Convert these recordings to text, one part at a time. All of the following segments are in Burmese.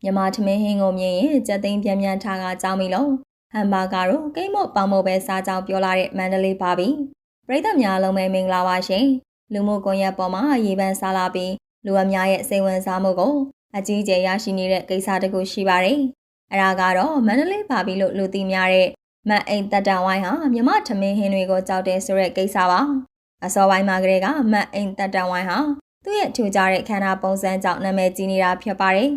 မြန်မာထမင်းဟင်းကိုမြင်ရင်ကြက်သိန်းပြန်ပြန်ထားကကြောင်းပြီလို့ဟမ်ဘာဂါတို့ကိတ်မော့ပေါင်မော့ပဲစားကြောင်းပြောလာတဲ့မန္တလေးပါပြီပရိသတ်များလုံးပဲမင်္ဂလာပါရှင်လူမှုကွန်ရက်ပေါ်မှာရေပန်းစားလာပြီးလူအများရဲ့စိတ်ဝင်စားမှုကိုအကြီးအကျယ်ရရှိနေတဲ့ကိစ္စတစ်ခုရှိပါတယ်အဲဒါကတော့မန္တလေးပါပြီလို့လူသိများတဲ့မတ်အိမ်တက်တန်ဝိုင်းဟာမြမထမင်းဟင်းတွေကိုကြောက်တယ်ဆိုတဲ့ကိစ္စပါအစောပိုင်းမှာကလေးကမတ်အိမ်တက်တန်ဝိုင်းဟာသူ့ရဲ့ထူကြတဲ့ခန္ဓာပုံစံကြောင့်နာမည်ကြီးနေတာဖြစ်ပါတယ်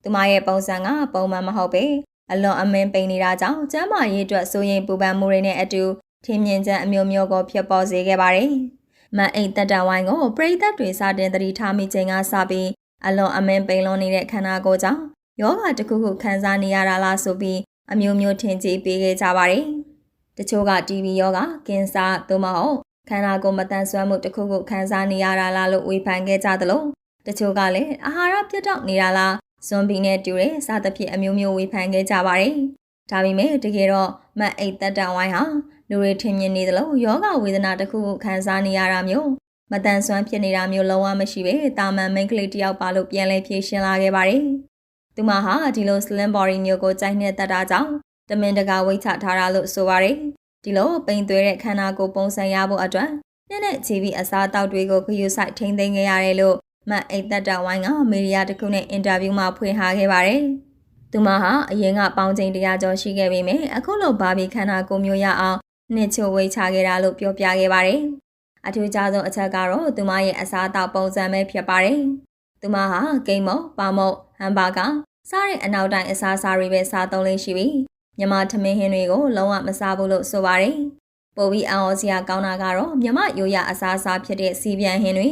သူမရဲ့ပုံစံကပုံမှန်မဟုတ်ပေအလွန်အမင်းပိန်နေတာကြောင့်ကျမ်းမာရေးအတွက်စိုးရိမ်ပူပန်မှုတွေနဲ့အတူထင်းမြင့်ချက်အမျိုးမျိုးကိုဖြစ်ပေါ်စေခဲ့ပါတယ်။မန်အိမ်တက်တန်ဝိုင်းကိုပရိသတ်တွေစတင်သတိထားမိချိန်ကစပြီးအလွန်အမင်းပိန်လွန်နေတဲ့ခန္ဓာကိုယ်ကြောင့်ယောဂတစ်ခုခုခံစားနေရတာလားဆိုပြီးအမျိုးမျိုးထင်ကြေးပေးခဲ့ကြပါတယ်။တချို့က TB ယောဂ၊ကင်ဆာသို့မဟုတ်ခန္ဓာကိုယ်မတန်ဆွမ်းမှုတစ်ခုခုခံစားနေရတာလားလို့ဝေဖန်ခဲ့ကြသလိုတချို့ကလည်းအာဟာရပြတ်တောက်နေတာလားဇွန်ဘီနဲ့တူတဲ့စသဖြင့်အမျိုးမျိုးဝေဖန်ခဲ့ကြပါတယ်။ဒါပေမဲ့တကယ်တော့မတ်အိတ်တက်တန်ဝိုင်းဟာလူတွေထင်မြင်နေသလိုယောဂဝေဒနာတစ်ခုခုခံစားနေရတာမျိုးမတန်ဆွမ်းဖြစ်နေတာမျိုးလုံးဝမရှိပဲတာမန်မိန်းကလေးတစ်ယောက်ပါလို့ပြန်လဲဖြေရှင်းလာခဲ့ပါတယ်။သူမဟာဒီလို slim body မျိုးကိုကြိုက်နေတတ်တာကြောင့်တမင်တကာဝိတ်ချထားတာလို့ဆိုပါတယ်။ဒီလိုပိန်သွဲတဲ့ခန္ဓာကိုယ်ပုံစံရဖို့အတွက်နဲ့ချီပြီးအစားအသောက်တွေကိုဂရုစိုက်ထိန်းသိမ်းခဲ့ရတယ်လို့မတ်အိတ်တက်တန်ဝိုင်းကမီဒီယာတစ်ခုနဲ့အင်တာဗျူးမှာဖွင့်ထားခဲ့ပါတယ်။သူမဟာအရင်ကပေါင်းချိန်100ကျော်ရှိခဲ့ပေမဲ့အခုလိုဘာဘီခန္ဓာကိုယ်မျိုးရအောင်နှစ်ချို့ဝေးချခဲ့တာလို့ပြောပြခဲ့ပါတယ်။အထူးခြားဆုံးအချက်ကတော့သူမရဲ့အစားအသောက်ပုံစံပဲဖြစ်ပါတယ်။သူမဟာကိတ်မုတ်၊ပါမုတ်၊ဟမ်ဘာဂါစားတဲ့အနောက်တိုင်းအစားအစာတွေပဲစားသုံးလေးရှိပြီးမြန်မာထမင်းဟင်းတွေကိုလုံးဝမစားဘူးလို့ဆိုပါတယ်။ပိုပြီးအောင်စရာကောင်းတာကတော့မြမရိုးရအစားအစာဖြစ်တဲ့စီပြန်ဟင်းတွေ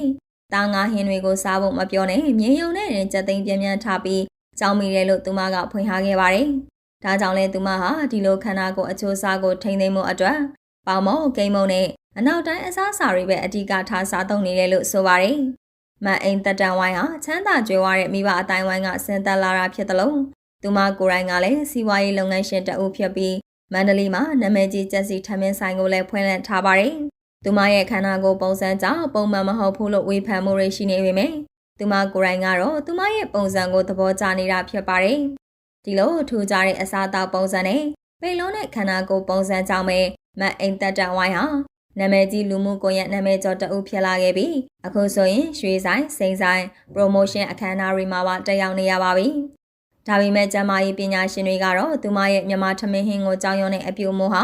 တာငါဟင်းတွေကိုစားဖို့မပြောနဲ့မြင်းယုံနဲ့ကြက်သိန်းပြန်ပြန်ထားပြီးကြောင်းမိတယ်လို့သူမကဖွင့်ထားခဲ့ပါတယ်။ဒါကြောင့်လဲသူမဟာဒီလိုခန္ဓာကိုယ်အချိုးအစားကိုထိန်းသိမ်းမှုအတွက်ပေါင်မုံကိမုံနဲ့အနောက်တိုင်းအစားအစာတွေပဲအဓိကထားစားသုံးနေတယ်လို့ဆိုပါတယ်။မန်အိမ်တက်တန်ဝိုင်းဟာချမ်းသာကြွယ်ဝတဲ့မိဘအတိုင်းဝိုင်းကဆင်းသက်လာတာဖြစ်တယ်လို့သူမကိုယ်တိုင်ကလည်းစီးပွားရေးလုပ်ငန်းရှင်တအုပ်ဖြစ်ပြီးမန္တလေးမှာနာမည်ကြီးကျက်စီထမင်းဆိုင်ကိုလည်းဖွင့်လှစ်ထားပါတယ်။သူမရဲ့ခန္ဓာကိုယ်ပုံစံကြောင့်ပုံမှန်မဟုတ်ဘူးလို့ဝေဖန်မှုတွေရှိနေပေမဲ့သူမကိုယ်တိုင်ကတော့သူမရဲ့ပုံစံကိုသဘောကျနေတာဖြစ်ပါတယ်။ဒီလိုထူကြတဲ့အစားအသောက်ပုံစံနဲ့ပိန်လုံးတဲ့ခန္ဓာကိုယ်ပုံစံကြောင့်ပဲမတ်အိမ်တက်တန်ဝိုင်းဟာနာမည်ကြီးလူမှုကွန်ရက်နာမည်ကျော်တအုပ်ဖြစ်လာခဲ့ပြီးအခုဆိုရင်ရွှေဆိုင်၊စိန်ဆိုင်၊ပရိုမိုးရှင်းအခမ်းအနားတွေမှာပါတက်ရောက်နေရပါပြီ။ဒါပေမဲ့ကျမကြီးပညာရှင်တွေကတော့သူမရဲ့မြန်မာထမင်းဟင်းကိုကြောင်းရုံနဲ့အပြူမို့ဟာ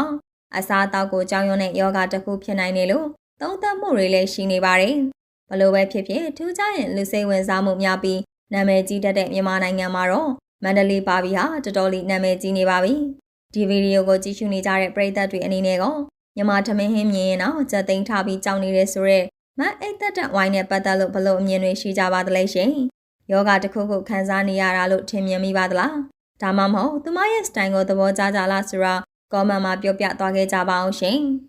အစားအသောက်ကိုကြောင်းရုံနဲ့ယောဂတစ်ခုဖြစ်နိုင်တယ်လို့သုံးသပ်မှုတွေလည်းရှိနေပါတယ်။ဘလို့ပဲဖြစ်ဖြစ်ထူးခြားရင်လူစိတ်ဝင်စားမှုများပြီးနာမည်ကြီးတတ်တဲ့မြန်မာနိုင်ငံမှာတော့မန္တလေးပါပြီဟာတော်တော်လေးနာမည်ကြီးနေပါပြီ။ဒီဗီဒီယိုကိုကြည့်ရှုနေကြတဲ့ပရိသတ်တွေအနေနဲ့ကမြန်မာထမင်းဟင်းမြင်ရင်တော့ကြက်သိန်းထားပြီးကြောင်းနေတဲ့ဆိုရက်မတ်အိတ်သက်တဲ့ဝိုင်းနဲ့ပတ်သက်လို့ဘလို့အမြင်တွေရှိကြပါသလဲရှင်။ယောဂတစ်ခုခုခံစားနေရတာလို့ထင်မြင်မိပါသလား။ဒါမှမဟုတ်သူမရဲ့စတိုင်ကိုသဘောကျကြလားဆိုတာကောမန့်မှာပြောပြသွားခဲ့ကြပါအောင်ရှင်။